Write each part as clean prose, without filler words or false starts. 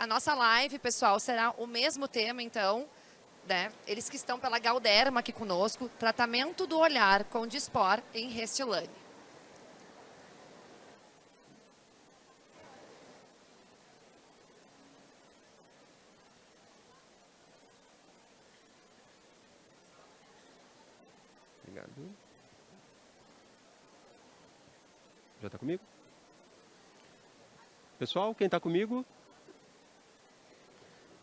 A nossa live, pessoal, será o mesmo tema, então, né? Eles que estão pela Galderma aqui conosco, tratamento do olhar com Dysport em Restylane. Obrigado. Já está comigo? Pessoal, quem está comigo?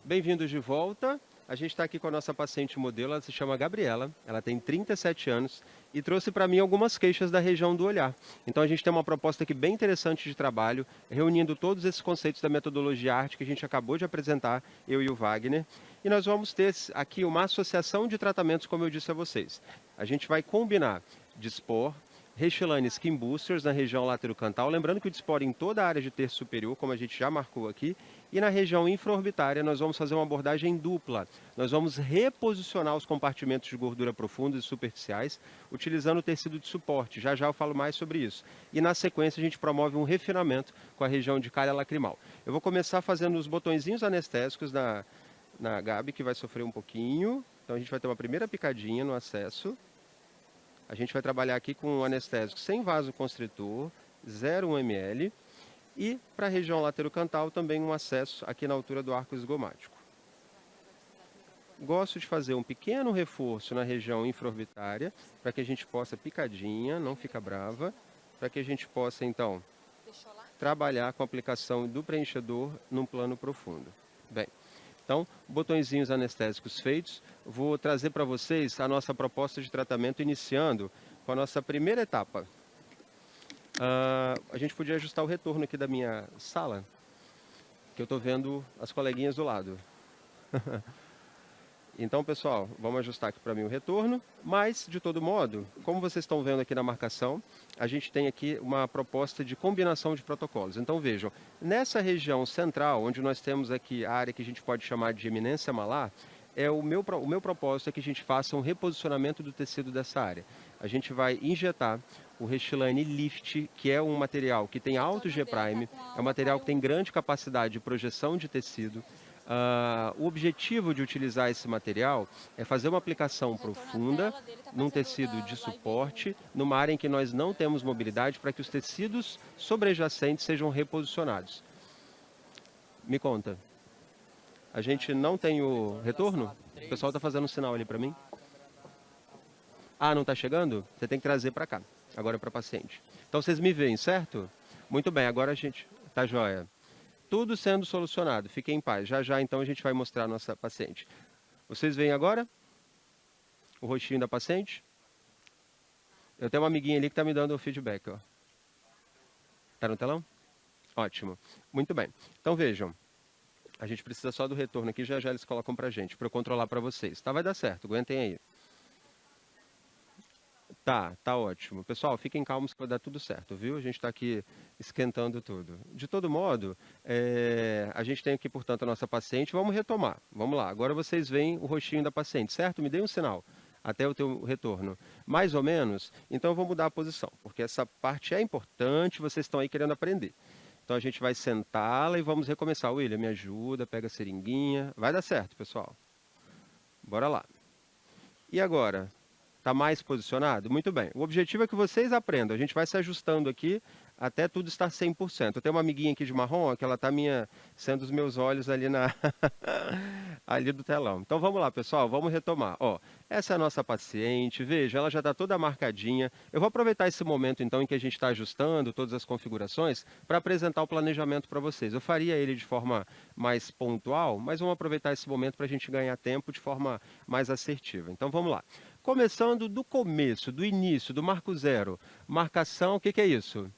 Bem-vindos de volta. A gente está aqui com a nossa paciente modelo, ela se chama Gabriela, ela tem 37 anos e trouxe para mim algumas queixas da região do olhar. Então a gente tem uma proposta aqui bem interessante de trabalho, reunindo todos esses conceitos da metodologia arte que a gente acabou de apresentar, eu e o Wagner. E nós vamos ter aqui uma associação de tratamentos, como eu disse a vocês. A gente vai combinar Dysport, Restylane Skin Boosters na região laterocantal, lembrando que o Dysport em toda a área de terço superior, como a gente já marcou aqui, e na região infraorbitária nós vamos fazer uma abordagem dupla. Nós vamos reposicionar os compartimentos de gordura profundos e superficiais, utilizando o tecido de suporte. Já já eu falo mais sobre isso. E na sequência a gente promove um refinamento com a região de calha lacrimal. Eu vou começar fazendo os botõezinhos anestésicos na Gabi, que vai sofrer um pouquinho. Então a gente vai ter uma primeira picadinha no acesso. A gente vai trabalhar aqui com um anestésico sem vasoconstritor, 0,1 ml. E para a região laterocantal também um acesso aqui na altura do arco esgomático. Gosto de fazer um pequeno reforço na região infraorbitária, para que a gente possa, picadinha, não fica brava, para que a gente possa então trabalhar com a aplicação do preenchedor num plano profundo. Bem, então, botõezinhos anestésicos feitos, vou trazer para vocês a nossa proposta de tratamento iniciando com a nossa primeira etapa. A gente podia ajustar o retorno aqui da minha sala, que eu estou vendo as coleguinhas do lado. Então, pessoal, vamos ajustar aqui para mim o retorno, mas, de todo modo, como vocês estão vendo aqui na marcação, a gente tem aqui uma proposta de combinação de protocolos. Então, vejam, nessa região central, onde nós temos aqui a área que a gente pode chamar de eminência malar, o meu propósito é que a gente faça um reposicionamento do tecido dessa área. A gente vai injetar o Restylane Lift, que é um material que tem alto G-Prime, é um material que tem grande capacidade de projeção de tecido. O objetivo de utilizar esse material é fazer uma aplicação profunda num tecido de suporte, numa área em que nós não temos mobilidade, para que os tecidos sobrejacentes sejam reposicionados. Me conta. A gente não tem o retorno? O pessoal está fazendo um sinal ali para mim. Ah, não está chegando? Você tem que trazer para cá, agora para paciente. Então vocês me veem, certo? Muito bem, agora a gente... Tá joia. Tudo sendo solucionado, fiquem em paz. Já já então a gente vai mostrar a nossa paciente. Vocês veem agora o rostinho da paciente? Eu tenho uma amiguinha ali que está me dando o feedback. Está no telão? Ótimo. Muito bem. Então vejam. A gente precisa só do retorno aqui, já já eles colocam pra gente, para eu controlar para vocês. Tá, vai dar certo, aguentem aí. Tá ótimo. Pessoal, fiquem calmos que vai dar tudo certo, viu? A gente está aqui esquentando tudo. De todo modo, a gente tem aqui, portanto, a nossa paciente. Vamos retomar. Vamos lá. Agora vocês veem o rostinho da paciente, certo? Me dê um sinal até o teu retorno. Mais ou menos? Então eu vou mudar a posição, porque essa parte é importante, vocês estão aí querendo aprender. Então a gente vai sentá-la e vamos recomeçar. William, me ajuda, pega a seringuinha. Vai dar certo, pessoal. Bora lá. E agora? Está mais posicionado? Muito bem. O objetivo é que vocês aprendam. A gente vai se ajustando aqui até tudo estar 100%. Eu tenho uma amiguinha aqui de marrom, que ela está sendo os meus olhos ali ali do telão. Então vamos lá, pessoal, vamos retomar. Essa é a nossa paciente, veja, ela já está toda marcadinha. Eu vou aproveitar esse momento, então, em que a gente está ajustando todas as configurações para apresentar o planejamento para vocês. Eu faria ele de forma mais pontual, mas vamos aproveitar esse momento para a gente ganhar tempo de forma mais assertiva. Então vamos lá. Começando do começo, do início, do marco zero. Marcação, o que é isso?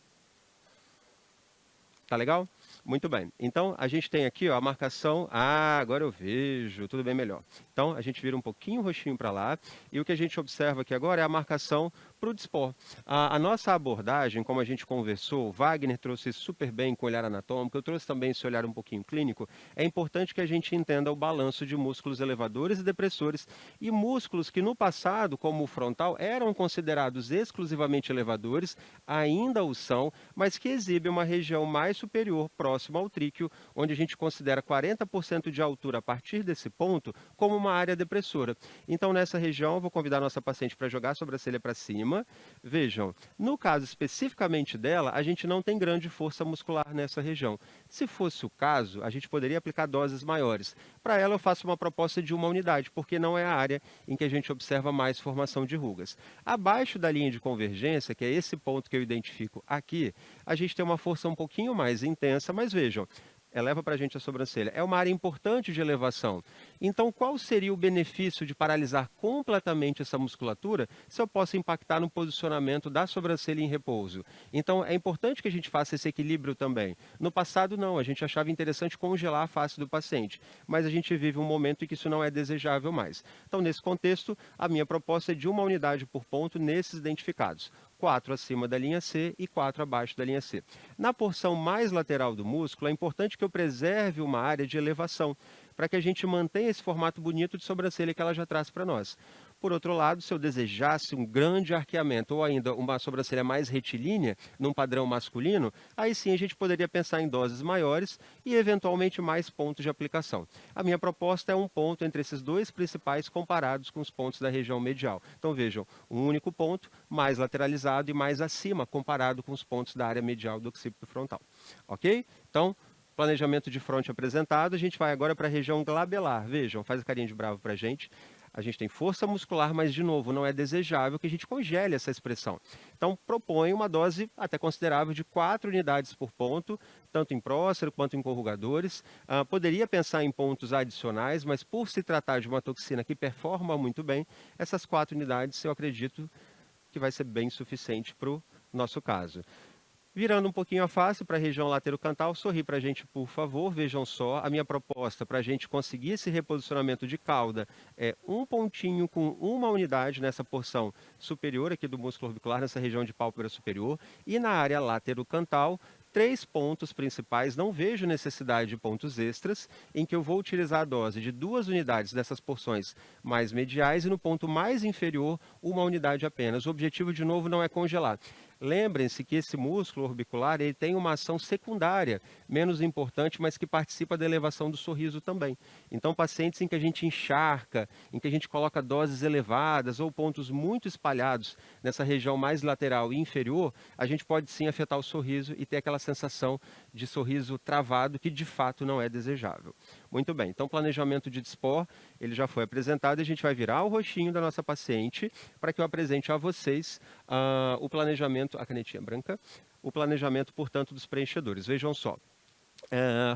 Tá legal? Muito bem. Então, a gente tem aqui a marcação... agora eu vejo, tudo bem melhor. Então, a gente vira um pouquinho o rostinho para lá. E o que a gente observa aqui agora é a marcação para o dispor. A nossa abordagem, como a gente conversou, o Wagner trouxe isso super bem com o olhar anatômico, eu trouxe também esse olhar um pouquinho clínico, é importante que a gente entenda o balanço de músculos elevadores e depressores e músculos que no passado, como o frontal, eram considerados exclusivamente elevadores, ainda o são, mas que exibem uma região mais superior, próxima ao tríqueo, onde a gente considera 40% de altura a partir desse ponto como uma área depressora. Então, nessa região, eu vou convidar a nossa paciente para jogar a sobrancelha para cima. Vejam, no caso especificamente dela, a gente não tem grande força muscular nessa região. Se fosse o caso, a gente poderia aplicar doses maiores. Para ela, eu faço uma proposta de 1 unidade, porque não é a área em que a gente observa mais formação de rugas. Abaixo da linha de convergência, que é esse ponto que eu identifico aqui, a gente tem uma força um pouquinho mais intensa, mas vejam, eleva para a gente a sobrancelha. É uma área importante de elevação. Então, qual seria o benefício de paralisar completamente essa musculatura se eu posso impactar no posicionamento da sobrancelha em repouso? Então, é importante que a gente faça esse equilíbrio também. No passado, não. A gente achava interessante congelar a face do paciente, mas a gente vive um momento em que isso não é desejável mais. Então, nesse contexto, a minha proposta é de 1 unidade por ponto nesses identificados. 4 acima da linha C e 4 abaixo da linha C. Na porção mais lateral do músculo, é importante que eu preserve uma área de elevação, para que a gente mantenha esse formato bonito de sobrancelha que ela já traz para nós. Por outro lado, se eu desejasse um grande arqueamento ou ainda uma sobrancelha mais retilínea, num padrão masculino, aí sim a gente poderia pensar em doses maiores e eventualmente mais pontos de aplicação. A minha proposta é um ponto entre esses dois principais comparados com os pontos da região medial. Então vejam, um único ponto mais lateralizado e mais acima comparado com os pontos da área medial do occipito frontal. Ok? Então, planejamento de fronte apresentado, a gente vai agora para a região glabelar. Vejam, faz a carinha de bravo para a gente. A gente tem força muscular, mas, de novo, não é desejável que a gente congele essa expressão. Então, propõe uma dose até considerável de 4 unidades por ponto, tanto em prócero quanto em corrugadores. Poderia pensar em pontos adicionais, mas por se tratar de uma toxina que performa muito bem, essas 4 unidades eu acredito que vai ser bem suficiente para o nosso caso. Virando um pouquinho a face para a região laterocantal, sorri para a gente, por favor. Vejam só, a minha proposta para a gente conseguir esse reposicionamento de cauda é um pontinho com 1 unidade nessa porção superior aqui do músculo orbicular, nessa região de pálpebra superior. E na área laterocantal, 3 pontos principais, não vejo necessidade de pontos extras, em que eu vou utilizar a dose de 2 unidades dessas porções mais mediais e no ponto mais inferior, 1 unidade apenas. O objetivo, de novo, não é congelar. Lembrem-se que esse músculo orbicular ele tem uma ação secundária, menos importante, mas que participa da elevação do sorriso também. Então, pacientes em que a gente encharca, em que a gente coloca doses elevadas ou pontos muito espalhados nessa região mais lateral e inferior, a gente pode sim afetar o sorriso e ter aquela sensação de sorriso travado que de fato não é desejável. Muito bem, então planejamento de dispor, ele já foi apresentado e a gente vai virar o rostinho da nossa paciente para que eu apresente a vocês o planejamento, a canetinha branca, o planejamento, portanto, dos preenchedores. Vejam só.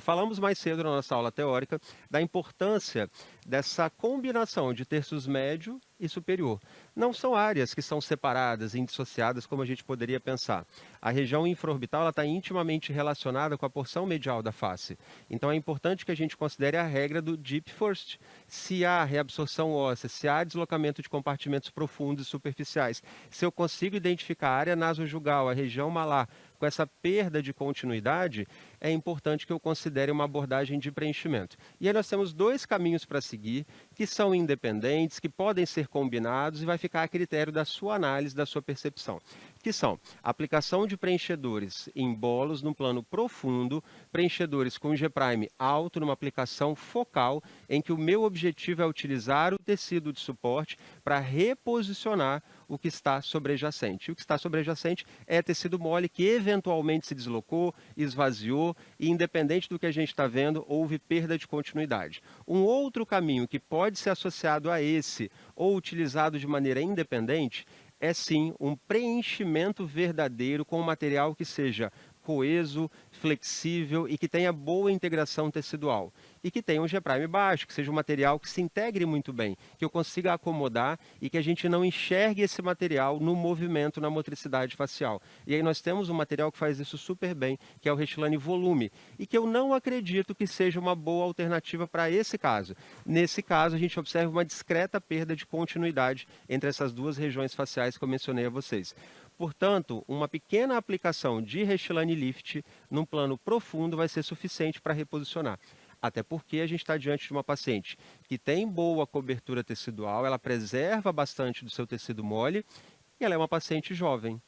Falamos mais cedo na nossa aula teórica da importância dessa combinação de terços médio e superior. Não são áreas que são separadas, indissociadas, como a gente poderia pensar. A região infraorbital está intimamente relacionada com a porção medial da face. Então é importante que a gente considere a regra do deep first. Se há reabsorção óssea, se há deslocamento de compartimentos profundos e superficiais, se eu consigo identificar a área nasojugal, a região malar, com essa perda de continuidade, é importante que eu considere uma abordagem de preenchimento. E aí nós temos 2 caminhos para seguir, que são independentes, que podem ser combinados e vai ficar a critério da sua análise, da sua percepção. Que são a aplicação de preenchedores em bolos no plano profundo, preenchedores com G' alto numa aplicação focal, em que o meu objetivo é utilizar o tecido de suporte para reposicionar o que está sobrejacente. O que está sobrejacente é tecido mole que eventualmente se deslocou, esvaziou e, independente do que a gente está vendo, houve perda de continuidade. Um outro caminho que pode ser associado a esse ou utilizado de maneira independente é sim um preenchimento verdadeiro com um material que seja coeso, flexível e que tenha boa integração tecidual. E que tenha um G-prime baixo, que seja um material que se integre muito bem, que eu consiga acomodar e que a gente não enxergue esse material no movimento, na motricidade facial. E aí nós temos um material que faz isso super bem, que é o Restylane Volume, e que eu não acredito que seja uma boa alternativa para esse caso. Nesse caso, a gente observa uma discreta perda de continuidade entre essas duas regiões faciais que eu mencionei a vocês. Portanto, uma pequena aplicação de Restylane Lift num plano profundo vai ser suficiente para reposicionar. Até porque a gente está diante de uma paciente que tem boa cobertura tecidual, ela preserva bastante do seu tecido mole e ela é uma paciente jovem.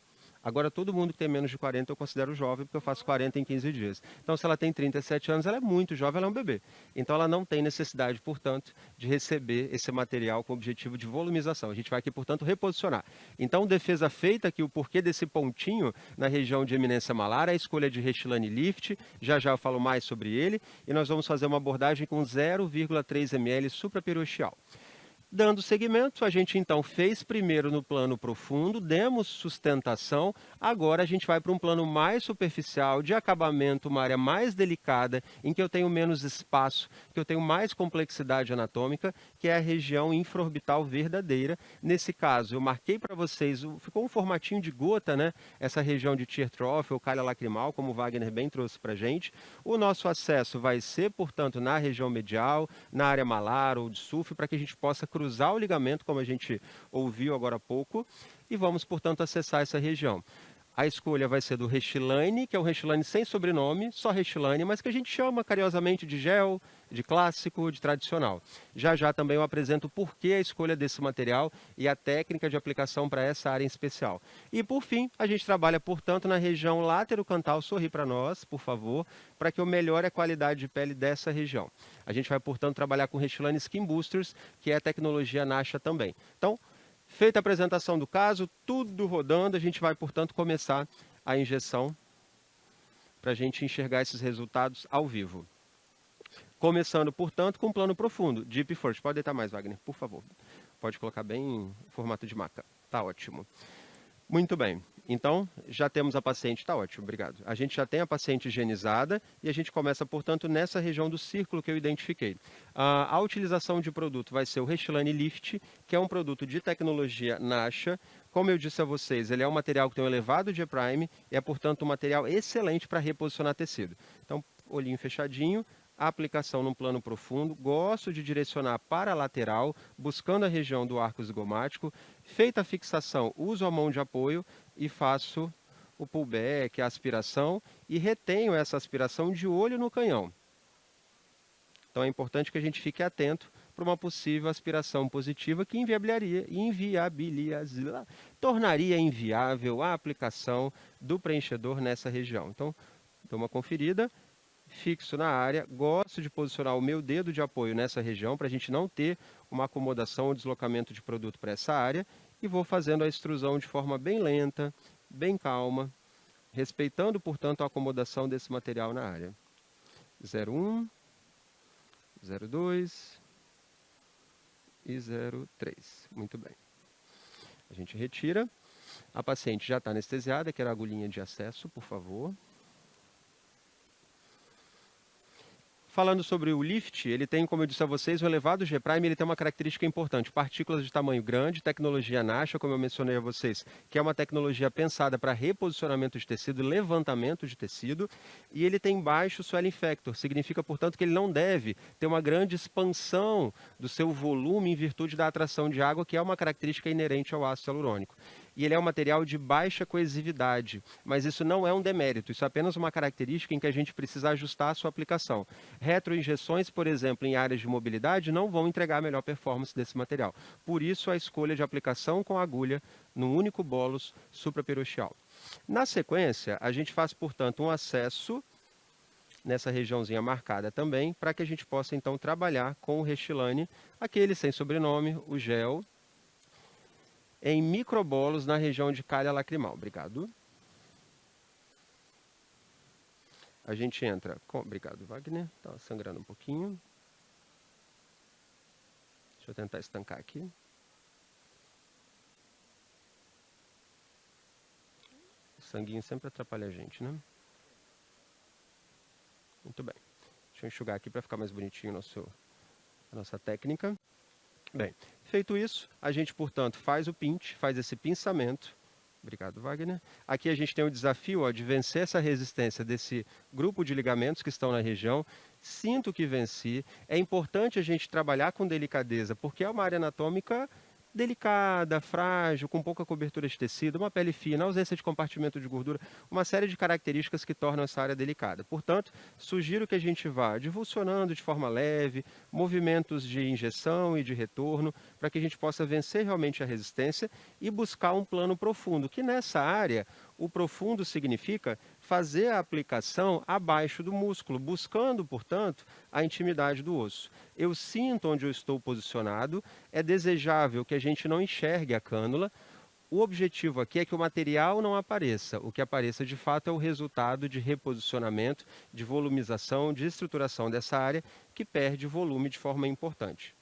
Agora, todo mundo que tem menos de 40 eu considero jovem, porque eu faço 40 em 15 dias. Então, se ela tem 37 anos, ela é muito jovem, ela é um bebê. Então, ela não tem necessidade, portanto, de receber esse material com o objetivo de volumização. A gente vai aqui, portanto, reposicionar. Então, defesa feita aqui, o porquê desse pontinho na região de eminência malar, a escolha de Restylane Lift, já já eu falo mais sobre ele, e nós vamos fazer uma abordagem com 0,3 ml supraperiosteal. Dando seguimento, a gente então fez primeiro no plano profundo, demos sustentação, agora a gente vai para um plano mais superficial, de acabamento, uma área mais delicada, em que eu tenho menos espaço, que eu tenho mais complexidade anatômica, que é a região infraorbital verdadeira. Nesse caso, eu marquei para vocês, ficou um formatinho de gota, né? Essa região de tear trough ou calha lacrimal, como o Wagner bem trouxe para a gente. O nosso acesso vai ser, portanto, na região medial, na área malar ou de sulfe, para que a gente possa cruzar o ligamento, como a gente ouviu agora há pouco, e vamos, portanto, acessar essa região. A escolha vai ser do Restylane, que é um Restylane sem sobrenome, só Restylane, mas que a gente chama carinhosamente de gel, de clássico, de tradicional. Já já também eu apresento o porquê a escolha desse material e a técnica de aplicação para essa área em especial. E por fim, a gente trabalha, portanto, na região láterocantal. Sorri para nós, por favor, para que eu melhore a qualidade de pele dessa região. A gente vai, portanto, trabalhar com Restylane Skin Boosters, que é a tecnologia Nasha também. Então, feita a apresentação do caso, tudo rodando, a gente vai, portanto, começar a injeção para a gente enxergar esses resultados ao vivo. Começando, portanto, com um plano profundo. Deep First. Pode deitar mais, Wagner, por favor. Pode colocar bem em formato de maca. Tá ótimo. Muito bem. Então, já temos a paciente, está ótimo, obrigado. A gente já tem a paciente higienizada e a gente começa, portanto, nessa região do círculo que eu identifiquei. A utilização de produto vai ser o Restylane Lift, que é um produto de tecnologia Nasha. Como eu disse a vocês, ele é um material que tem um elevado G-prime e é, portanto, um material excelente para reposicionar tecido. Então, olhinho fechadinho. A aplicação num plano profundo, gosto de direcionar para a lateral, buscando a região do arco zigomático. Feita a fixação, uso a mão de apoio e faço o pullback, a aspiração, e retenho essa aspiração de olho no canhão. Então é importante que a gente fique atento para uma possível aspiração positiva que tornaria inviável a aplicação do preenchedor nessa região. Então, dou uma conferida. Fixo na área, gosto de posicionar o meu dedo de apoio nessa região para a gente não ter uma acomodação ou deslocamento de produto para essa área e vou fazendo a extrusão de forma bem lenta, bem calma, respeitando, portanto, a acomodação desse material na área. 0,1, 0,2 e 0,3. Muito bem. A gente retira. A paciente já está anestesiada, quero a agulhinha de acesso, por favor. Falando sobre o lift, ele tem, como eu disse a vocês, o elevado G-prime, ele tem uma característica importante, partículas de tamanho grande, tecnologia Nasha, como eu mencionei a vocês, que é uma tecnologia pensada para reposicionamento de tecido, levantamento de tecido, e ele tem baixo swelling factor, significa, portanto, que ele não deve ter uma grande expansão do seu volume em virtude da atração de água, que é uma característica inerente ao ácido hialurônico. E ele é um material de baixa coesividade, mas isso não é um demérito, isso é apenas uma característica em que a gente precisa ajustar a sua aplicação. Retroinjeções, por exemplo, em áreas de mobilidade, não vão entregar a melhor performance desse material. Por isso, a escolha de aplicação com agulha num único bolus supraperiosteal. Na sequência, a gente faz, portanto, um acesso nessa regiãozinha marcada também, para que a gente possa, então, trabalhar com o Restylane, aquele sem sobrenome, o gel, em microbolos na região de calha lacrimal. Obrigado. A gente entra com... Obrigado, Wagner. Está sangrando um pouquinho. Deixa eu tentar estancar aqui. O sanguinho sempre atrapalha a gente, né? Muito bem. Deixa eu enxugar aqui para ficar mais bonitinho a nossa técnica. Bem, feito isso, a gente, portanto, faz o pinte, faz esse pinçamento. Obrigado, Wagner. Aqui a gente tem o desafio de vencer essa resistência desse grupo de ligamentos que estão na região. Sinto que venci. É importante a gente trabalhar com delicadeza, porque é uma área anatômica delicada, frágil, com pouca cobertura de tecido, uma pele fina, ausência de compartimento de gordura, uma série de características que tornam essa área delicada. Portanto, sugiro que a gente vá divulsionando de forma leve, movimentos de injeção e de retorno, para que a gente possa vencer realmente a resistência e buscar um plano profundo, que nessa área, o profundo significa fazer a aplicação abaixo do músculo, buscando, portanto, a intimidade do osso. Eu sinto onde eu estou posicionado, é desejável que a gente não enxergue a cânula. O objetivo aqui é que o material não apareça. O que apareça de fato é o resultado de reposicionamento, de volumização, de estruturação dessa área que perde volume de forma importante.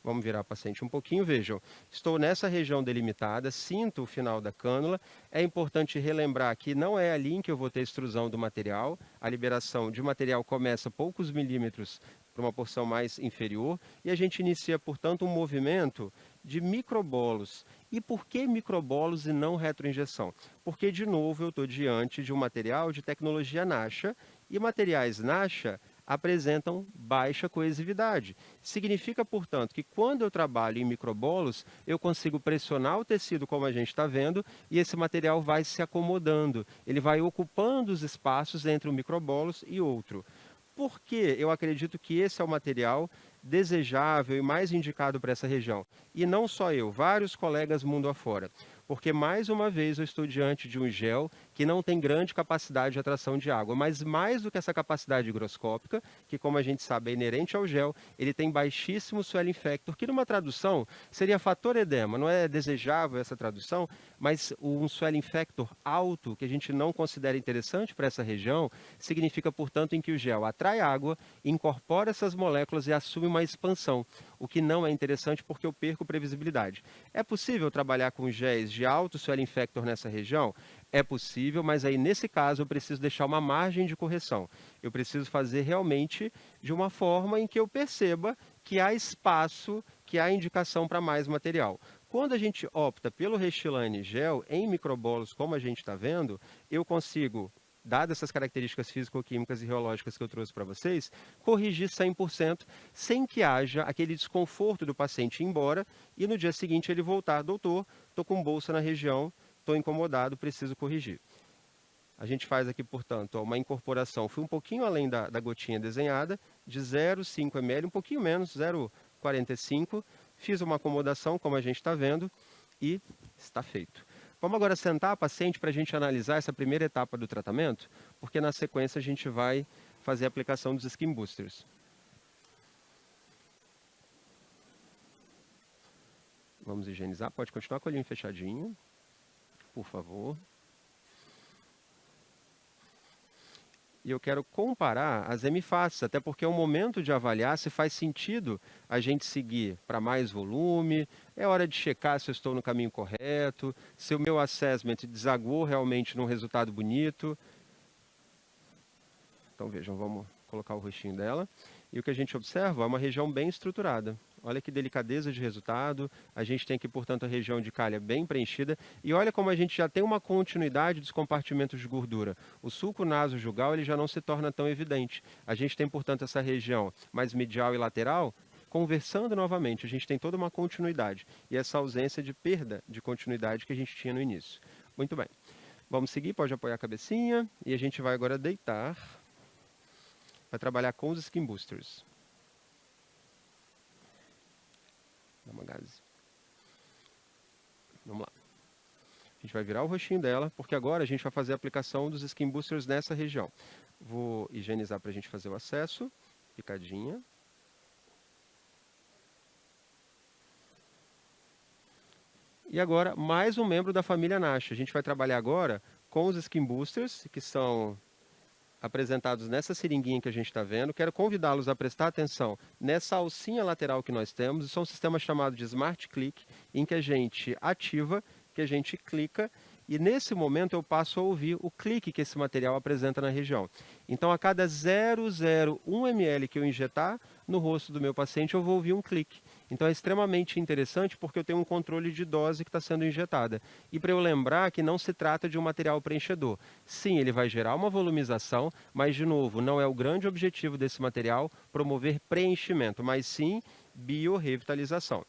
Vamos virar a paciente um pouquinho, vejam, estou nessa região delimitada, sinto o final da cânula. É importante relembrar que não é ali em que eu vou ter extrusão do material. A liberação de material começa poucos milímetros para uma porção mais inferior e a gente inicia, portanto, um movimento de microbolos. E por que microbolos e não retroinjeção? Porque, de novo, eu estou diante de um material de tecnologia NASHA e materiais NASHA apresentam baixa coesividade. Significa, portanto, que quando eu trabalho em microbolos, eu consigo pressionar o tecido, como a gente está vendo, e esse material vai se acomodando. Ele vai ocupando os espaços entre um microbolos e outro. Por que eu acredito que esse é o material desejável e mais indicado para essa região? E não só eu, vários colegas mundo afora. Porque, mais uma vez, eu estou diante de um gel que não tem grande capacidade de atração de água, mas mais do que essa capacidade higroscópica, que, como a gente sabe, é inerente ao gel, ele tem baixíssimo swelling factor, que numa tradução seria fator edema. Não é desejável essa tradução, mas um swelling factor alto, que a gente não considera interessante para essa região, significa, portanto, em que o gel atrai água, incorpora essas moléculas e assume uma expansão, o que não é interessante porque eu perco previsibilidade. É possível trabalhar com géis de alto swelling factor nessa região? É possível, mas aí nesse caso eu preciso deixar uma margem de correção. Eu preciso fazer realmente de uma forma em que eu perceba que há espaço, que há indicação para mais material. Quando a gente opta pelo Restylane gel em microbolos, como a gente está vendo, eu consigo, dadas essas características físico-químicas e reológicas que eu trouxe para vocês, corrigir 100% sem que haja aquele desconforto do paciente ir embora e no dia seguinte ele voltar, doutor, estou com bolsa na região, estou incomodado, preciso corrigir. A gente faz aqui, portanto, uma incorporação, fui um pouquinho além da gotinha desenhada, de 0,5 ml, um pouquinho menos, 0,45, fiz uma acomodação, como a gente está vendo, e está feito. Vamos agora sentar a paciente para a gente analisar essa primeira etapa do tratamento, porque na sequência a gente vai fazer a aplicação dos Skin Boosters. Vamos higienizar, pode continuar com o olhinho fechadinho, por favor. E eu quero comparar as hemifaces, até porque é um momento de avaliar se faz sentido a gente seguir para mais volume, é hora de checar se eu estou no caminho correto, se o meu assessment desagou realmente num resultado bonito. Então vejam, vamos colocar o rostinho dela. E o que a gente observa é uma região bem estruturada. Olha que delicadeza de resultado. A gente tem aqui, portanto, a região de calha bem preenchida. E olha como a gente já tem uma continuidade dos compartimentos de gordura. O sulco nasojugal ele já não se torna tão evidente. A gente tem, portanto, essa região mais medial e lateral conversando novamente. A gente tem toda uma continuidade. E essa ausência de perda de continuidade que a gente tinha no início. Muito bem. Vamos seguir, pode apoiar a cabecinha. E a gente vai agora deitar. Vai trabalhar com os Skin Boosters. Dá uma gase. Vamos lá. A gente vai virar o rostinho dela, porque agora a gente vai fazer a aplicação dos Skin Boosters nessa região. Vou higienizar para a gente fazer o acesso. Picadinha. E agora, mais um membro da família NASH. A gente vai trabalhar agora com os Skin Boosters, que são apresentados nessa seringuinha que a gente está vendo. Quero convidá-los a prestar atenção nessa alcinha lateral que nós temos. Isso é um sistema chamado de Smart Click, em que a gente ativa, que a gente clica e nesse momento eu passo a ouvir o clique que esse material apresenta na região. Então, a cada 0,01 ml que eu injetar no rosto do meu paciente, eu vou ouvir um clique. Então, é extremamente interessante porque eu tenho um controle de dose que está sendo injetada. E para eu lembrar que não se trata de um material preenchedor. Sim, ele vai gerar uma volumização, mas, de novo, não é o grande objetivo desse material promover preenchimento, mas sim biorrevitalização.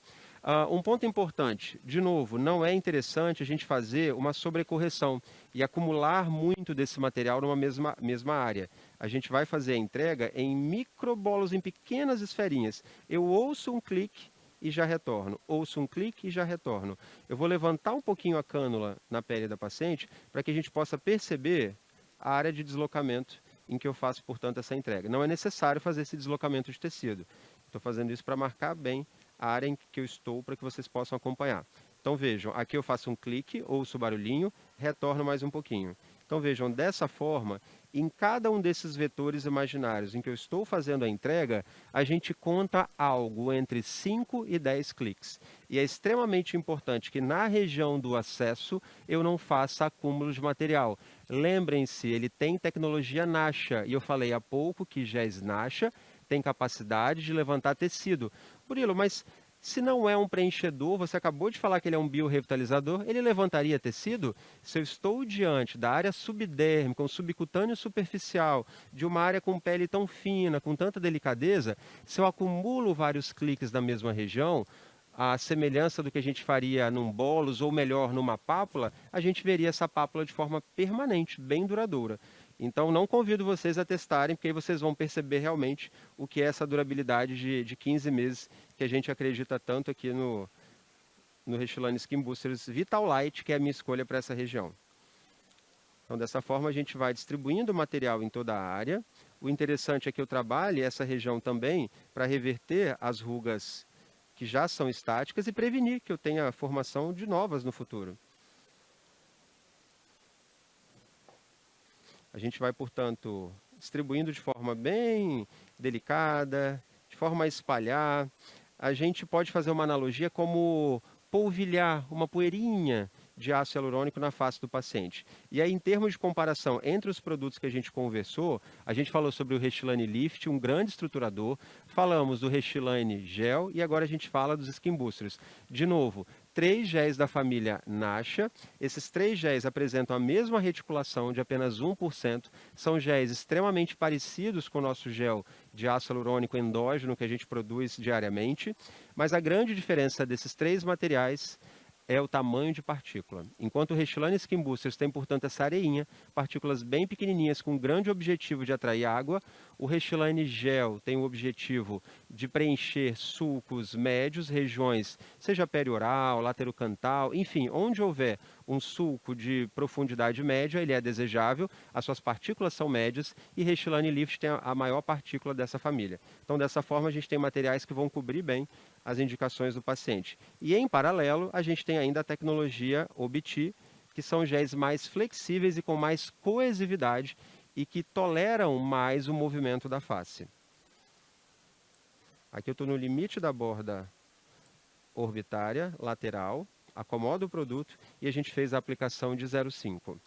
Um ponto importante, de novo, não é interessante a gente fazer uma sobrecorreção e acumular muito desse material numa mesma área. A gente vai fazer a entrega em microbolos, em pequenas esferinhas. Eu ouço um clique e já retorno, ouço um clique e já retorno. Eu vou levantar um pouquinho a cânula na pele da paciente para que a gente possa perceber a área de deslocamento em que eu faço, portanto, essa entrega. Não é necessário fazer esse deslocamento de tecido. Estou fazendo isso para marcar bem a área em que eu estou para que vocês possam acompanhar. Então vejam, aqui eu faço um clique, ouço o barulhinho, retorno mais um pouquinho. Então vejam, dessa forma, em cada um desses vetores imaginários em que eu estou fazendo a entrega, a gente conta algo entre 5 e 10 cliques. E é extremamente importante que na região do acesso eu não faça acúmulo de material. Lembrem-se, ele tem tecnologia Nasha, e eu falei há pouco que GES Nasha tem capacidade de levantar tecido. Murilo, mas se não é um preenchedor, você acabou de falar que ele é um biorrevitalizador, ele levantaria tecido? Se eu estou diante da área subdérmica, um subcutâneo superficial, de uma área com pele tão fina, com tanta delicadeza, se eu acumulo vários cliques na mesma região, a semelhança do que a gente faria num bolos, ou melhor, numa pápula, a gente veria essa pápula de forma permanente, bem duradoura. Então, não convido vocês a testarem, porque aí vocês vão perceber realmente o que é essa durabilidade de 15 meses que a gente acredita tanto aqui no Restylane Skin Boosters Vital Light, que é a minha escolha para essa região. Então, dessa forma, a gente vai distribuindo o material em toda a área. O interessante é que eu trabalhe essa região também para reverter as rugas que já são estáticas e prevenir que eu tenha a formação de novas no futuro. A gente vai, portanto, distribuindo de forma bem delicada, de forma a espalhar. A gente pode fazer uma analogia como polvilhar uma poeirinha de ácido hialurônico na face do paciente. E aí, em termos de comparação entre os produtos que a gente conversou, a gente falou sobre o Restylane Lift, um grande estruturador, falamos do Restylane Gel e agora a gente fala dos Skin Boosters. De novo, 3 géis da família Nasha. Esses 3 géis apresentam a mesma reticulação de apenas 1%. São géis extremamente parecidos com o nosso gel de ácido hialurônico endógeno que a gente produz diariamente. Mas a grande diferença desses 3 materiais é o tamanho de partícula. Enquanto o Restylane Skin Boosters tem, portanto, essa areinha, partículas bem pequenininhas com o grande objetivo de atrair água, o Restylane Gel tem o objetivo de preencher sulcos médios, regiões, seja perioral, laterocantal, enfim, onde houver um sulco de profundidade média, ele é desejável, as suas partículas são médias e Restylane Lift tem a maior partícula dessa família. Então, dessa forma, a gente tem materiais que vão cobrir bem as indicações do paciente. E, em paralelo, a gente tem ainda a tecnologia OBT, que são géis mais flexíveis e com mais coesividade e que toleram mais o movimento da face. Aqui eu estou no limite da borda orbitária lateral, acomodo o produto e a gente fez a aplicação de 0,5.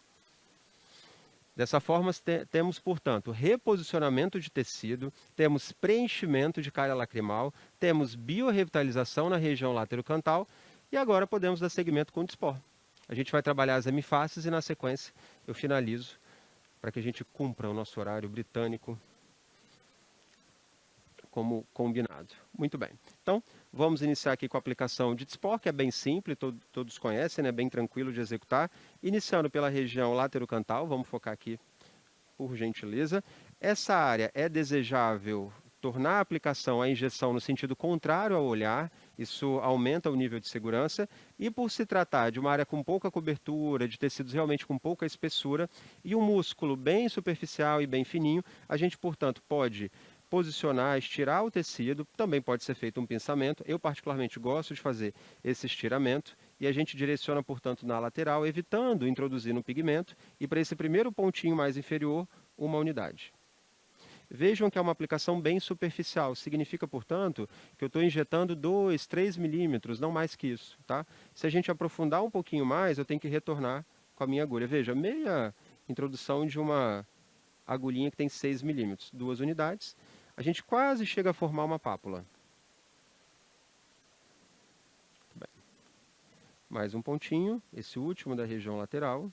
Dessa forma, temos, portanto, reposicionamento de tecido, temos preenchimento de cárie lacrimal, temos biorrevitalização na região laterocantal e agora podemos dar seguimento com o Dysport. A gente vai trabalhar as hemifaces e, na sequência, eu finalizo para que a gente cumpra o nosso horário britânico como combinado. Muito bem. Então, vamos iniciar aqui com a aplicação de Dysport, que é bem simples, todos conhecem, é bem tranquilo de executar. Iniciando pela região laterocantal, vamos focar aqui, por gentileza. Essa área é desejável tornar a aplicação, a injeção, no sentido contrário ao olhar, isso aumenta o nível de segurança, e por se tratar de uma área com pouca cobertura, de tecidos realmente com pouca espessura, e um músculo bem superficial e bem fininho, a gente, portanto, pode posicionar, estirar o tecido, também pode ser feito um pinçamento. Eu particularmente gosto de fazer esse estiramento e a gente direciona, portanto, na lateral, evitando introduzir no pigmento e para esse primeiro pontinho mais inferior, uma unidade. Vejam que é uma aplicação bem superficial, significa, portanto, que eu estou injetando 2, 3 milímetros, não mais que isso. Tá? Se a gente aprofundar um pouquinho mais, eu tenho que retornar com a minha agulha. Veja, meia introdução de uma agulhinha que tem 6 milímetros, 2 unidades. A gente quase chega a formar uma pápula. Bem, mais um pontinho, esse último da região lateral.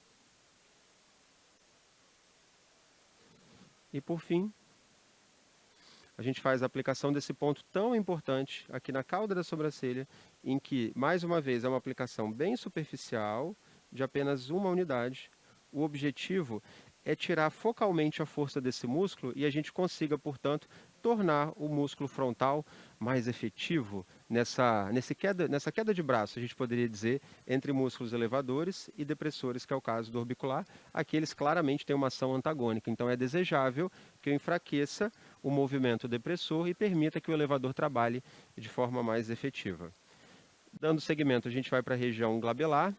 E por fim, a gente faz a aplicação desse ponto tão importante aqui na cauda da sobrancelha, em que, mais uma vez, é uma aplicação bem superficial, de apenas uma unidade. O objetivo é tirar focalmente a força desse músculo e a gente consiga, portanto, tornar o músculo frontal mais efetivo nessa queda de braço, a gente poderia dizer, entre músculos elevadores e depressores, que é o caso do orbicular. Aqui eles claramente têm uma ação antagônica, então é desejável que eu enfraqueça o movimento depressor e permita que o elevador trabalhe de forma mais efetiva. Dando seguimento, a gente vai para a região glabelar.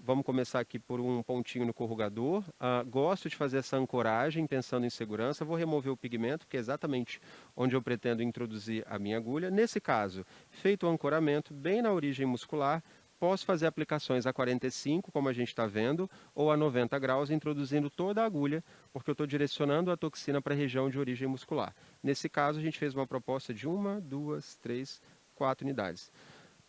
Vamos começar aqui por um pontinho no corrugador. Gosto de fazer essa ancoragem pensando em segurança. Vou remover o pigmento, que é exatamente onde eu pretendo introduzir a minha agulha. Nesse caso, feito o ancoramento bem na origem muscular, posso fazer aplicações a 45, como a gente está vendo, ou a 90 graus, introduzindo toda a agulha, porque eu estou direcionando a toxina para a região de origem muscular. Nesse caso, a gente fez uma proposta de 1, 2, 3, 4 unidades.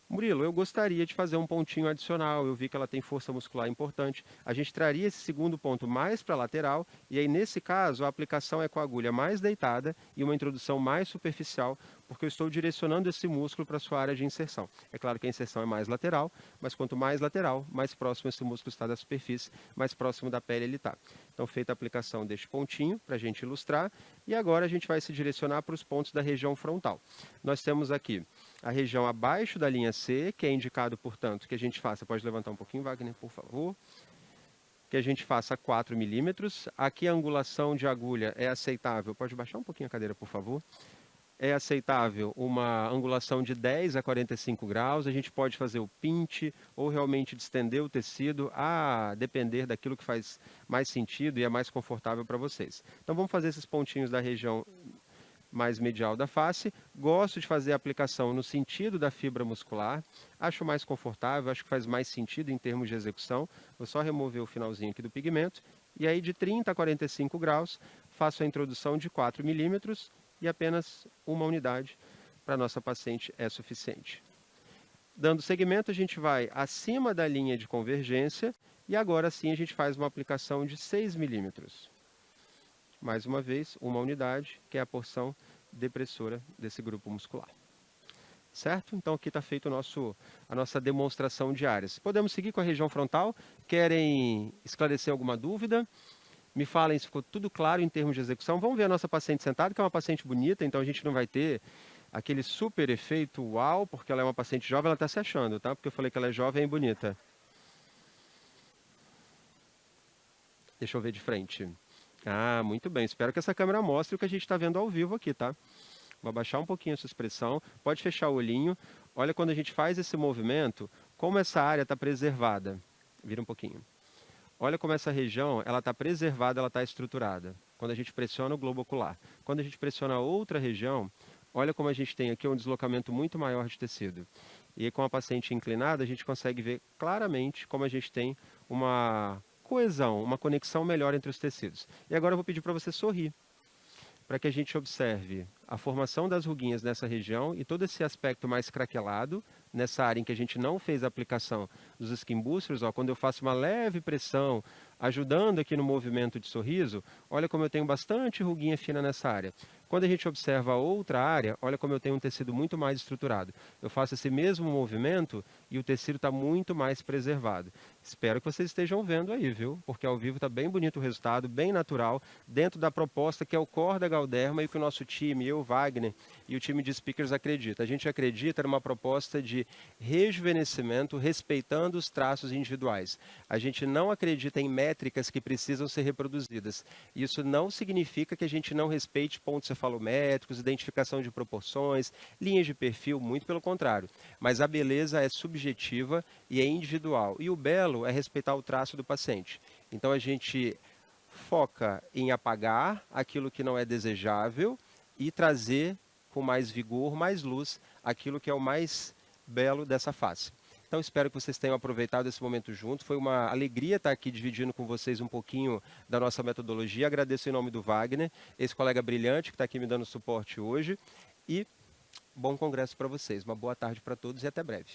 Murilo, eu gostaria de fazer um pontinho adicional, eu vi que ela tem força muscular importante. A gente traria esse segundo ponto mais para a lateral, e aí nesse caso a aplicação é com a agulha mais deitada e uma introdução mais superficial, porque eu estou direcionando esse músculo para a sua área de inserção. É claro que a inserção é mais lateral, mas quanto mais lateral, mais próximo esse músculo está da superfície, mais próximo da pele ele está. Então, feita a aplicação deste pontinho, para a gente ilustrar, e agora a gente vai se direcionar para os pontos da região frontal. Nós temos aqui a região abaixo da linha C, que é indicado, portanto, que a gente faça, pode levantar um pouquinho, Wagner, por favor, que a gente faça 4 milímetros. Aqui a angulação de agulha é aceitável, pode baixar um pouquinho a cadeira, por favor. É aceitável uma angulação de 10 a 45 graus, a gente pode fazer o pinte ou realmente distender o tecido, a depender daquilo que faz mais sentido e é mais confortável para vocês. Então vamos fazer esses pontinhos da região mais medial da face. Gosto de fazer a aplicação no sentido da fibra muscular, acho mais confortável, acho que faz mais sentido em termos de execução. Vou só remover o finalzinho aqui do pigmento, e aí de 30 a 45 graus, faço a introdução de 4 milímetros e apenas uma unidade para a nossa paciente é suficiente. Dando seguimento, a gente vai acima da linha de convergência e agora sim a gente faz uma aplicação de 6 milímetros. Mais uma vez, uma unidade, que é a porção depressora desse grupo muscular. Certo? Então aqui está feito a nossa demonstração de áreas. Podemos seguir com a região frontal? Querem esclarecer alguma dúvida? Me falem se ficou tudo claro em termos de execução. Vamos ver a nossa paciente sentada, que é uma paciente bonita, então a gente não vai ter aquele super efeito uau, porque ela é uma paciente jovem, ela está se achando, tá? Porque eu falei que ela é jovem e bonita. Deixa eu ver de frente. Ah, muito bem. Espero que essa câmera mostre o que a gente está vendo ao vivo aqui, tá? Vou abaixar um pouquinho essa expressão. Pode fechar o olhinho. Olha quando a gente faz esse movimento, como essa área está preservada. Vira um pouquinho. Olha como essa região ela está preservada, ela está estruturada. Quando a gente pressiona o globo ocular. Quando a gente pressiona outra região, olha como a gente tem aqui um deslocamento muito maior de tecido. E aí, com a paciente inclinada, a gente consegue ver claramente como a gente tem uma coesão, uma conexão melhor entre os tecidos. E agora eu vou pedir para você sorrir, para que a gente observe a formação das ruguinhas nessa região e todo esse aspecto mais craquelado, nessa área em que a gente não fez a aplicação dos skin boosters. Ó, quando eu faço uma leve pressão, ajudando aqui no movimento de sorriso, olha como eu tenho bastante ruguinha fina nessa área. Quando a gente observa a outra área, olha como eu tenho um tecido muito mais estruturado. Eu faço esse mesmo movimento e o tecido está muito mais preservado. Espero que vocês estejam vendo aí, viu? Porque ao vivo está bem bonito o resultado, bem natural, dentro da proposta que é o core da Galderma e que o nosso time, eu, Wagner, e o time de speakers acredita. A gente acredita numa proposta de rejuvenescimento respeitando os traços individuais. A gente não acredita em métricas que precisam ser reproduzidas. Isso não significa que a gente não respeite pontos cefalométricos, identificação de proporções, linhas de perfil, muito pelo contrário. Mas a beleza é subjetiva e é individual. E o belo é respeitar o traço do paciente. Então a gente foca em apagar aquilo que não é desejável e trazer com mais vigor, mais luz, aquilo que é o mais belo dessa face. Então espero que vocês tenham aproveitado esse momento junto. Foi uma alegria estar aqui dividindo com vocês um pouquinho da nossa metodologia. Agradeço em nome do Wagner, esse colega brilhante que está aqui me dando suporte hoje. E bom congresso para vocês. Uma boa tarde para todos e até breve.